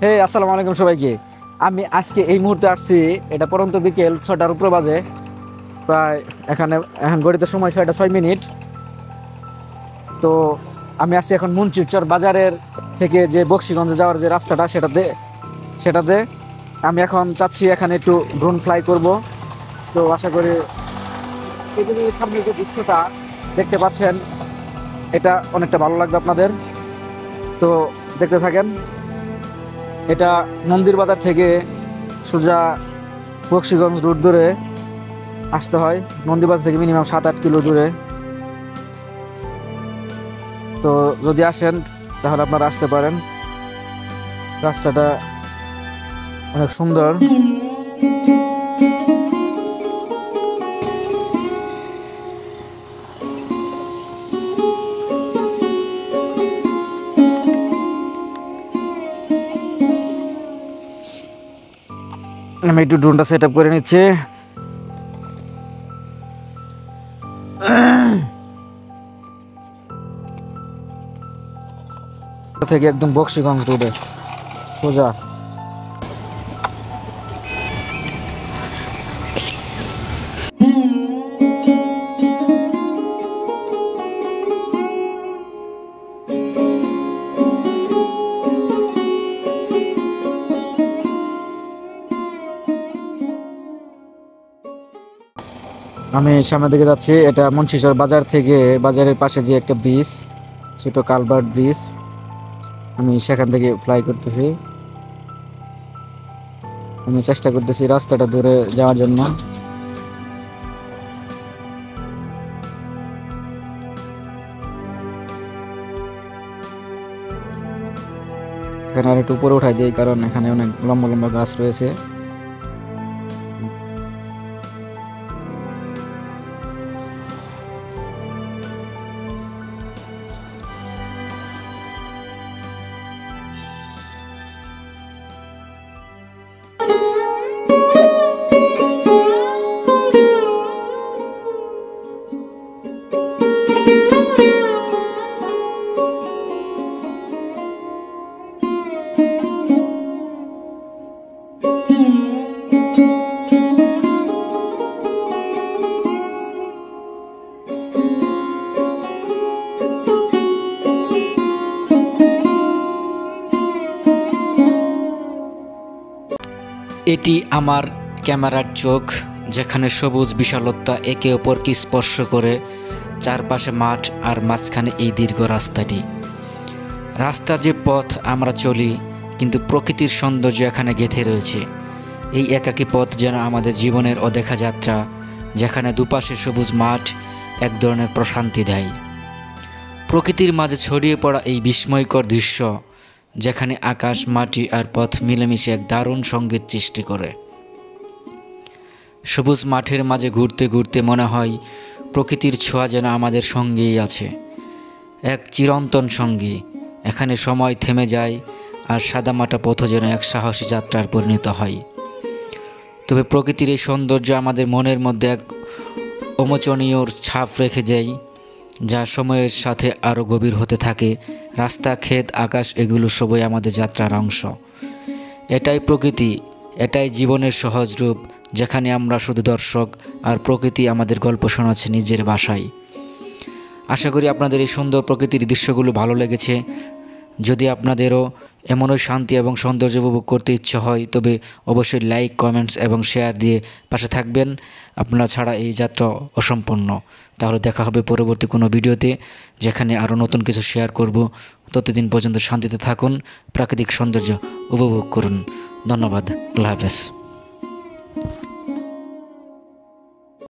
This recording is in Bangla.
হে আসসালামু আলাইকুম সবাইকে। আমি আজকে এই মুহূর্তে আসছি, এটা পরন্ত বিকেল 6টার উপরে বাজে, প্রায় এখন গড়িতে সময় 6টা 6 মিনিট। তো আমি আসছি এখন মুন্সিরচর বাজারের থেকে যে বক্সিগঞ্জে যাওয়ার যে রাস্তাটা সেটাতে আমি এখন চাচ্ছি এখানে একটু ড্রোন ফ্লাই করব। তো আশা করি এই যে সামনে যে দৃশ্যটা দেখতে পাচ্ছেন এটা অনেকটা ভালো লাগবে আপনাদের, তো দেখতে থাকেন। এটা মন্দির বাজার থেকে সোজা বক্সিগঞ্জ রুট ধরে আসতে হয়। মন্দির বাজার থেকে মিনিমাম 7-8 কিলো দূরে। তো যদি আসেন তাহলে আপনারা আসতে পারেন। রাস্তাটা অনেক সুন্দর। আমি একটু ড্রোনটা সেট আপ করে নিচ্ছি। থেকে একদম বক্সিগঞ্জ রোডে সোজা। আমি সামনের দিকে যাচ্ছি। এটা মুন্সিরচর বাজার থেকে, বাজারের পাশে যে একটা ব্রিজ, ছোট কালভার্ট ব্রিজ, আমি সেখান থেকে ফ্লাই করতেছি। আমি চেষ্টা করতেছি রাস্তাটা ধরে যাওয়ার জন্য। এখানে আর একটু উপরে উঠাই দিই, কারণ এখানে অনেক লম্বা লম্বা গাছ রয়েছে। এটি আমার ক্যামেরার চোখ, যেখানে সবুজ বিশালতা একে অপরকে স্পর্শ করে, চারপাশে মাঠ আর মাঝখানে এই দীর্ঘ রাস্তাটি। রাস্তা যে পথ আমরা চলি, কিন্তু প্রকৃতির সৌন্দর্য এখানে গেঁথে রয়েছে। এই একাকী পথ যেন আমাদের জীবনের অদেখা যাত্রা, যেখানে দুপাশে সবুজ মাঠ এক ধরনের প্রশান্তি দেয়। প্রকৃতির মাঝে ছড়িয়ে পড়া এই বিস্ময়কর দৃশ্য, যেখানে আকাশ, মাটি আর পথ মিলেমিশে এক দারুণ সঙ্গীত সৃষ্টি করে। সবুজ মাঠের মাঝে ঘুরতে ঘুরতে মনে হয় প্রকৃতির ছোঁয়া যেন আমাদের সঙ্গেই আছে, এক চিরন্তন সঙ্গী। এখানে সময় থেমে যায় আর সাদামাটা পথ যেন এক সাহসী যাত্রার পরিণত হয়। তবে প্রকৃতির এই সৌন্দর্য আমাদের মনের মধ্যে এক অমোচনীয় ছাপ রেখে যায়, যা সময়ের সাথে আরও গভীর হতে থাকে। রাস্তা, ক্ষেত, আকাশ এগুলো সবই আমাদের যাত্রার অংশ। এটাই প্রকৃতি, এটাই জীবনের সহজ রূপ, যেখানে আমরা শুধু দর্শক আর প্রকৃতি আমাদের গল্প শোনাচ্ছে নিজের ভাষায়। আশা করি আপনাদের এই সুন্দর প্রকৃতির দৃশ্যগুলো ভালো লেগেছে। যদি আপনাদেরও এমনই শান্তি এবং সৌন্দর্য উপভোগ করতে ইচ্ছে হয়, তবে অবশ্যই লাইক, কমেন্টস এবং শেয়ার দিয়ে পাশে থাকবেন। আপনারা ছাড়া এই যাত্রা অসম্পূর্ণ। তাহলে দেখা হবে পরবর্তী কোনো ভিডিওতে, যেখানে আরও নতুন কিছু শেয়ার করব। ততদিন পর্যন্ত শান্তিতে থাকুন, প্রাকৃতিক সৌন্দর্য উপভোগ করুন। ধন্যবাদ। আল্লাহ হাফেজ।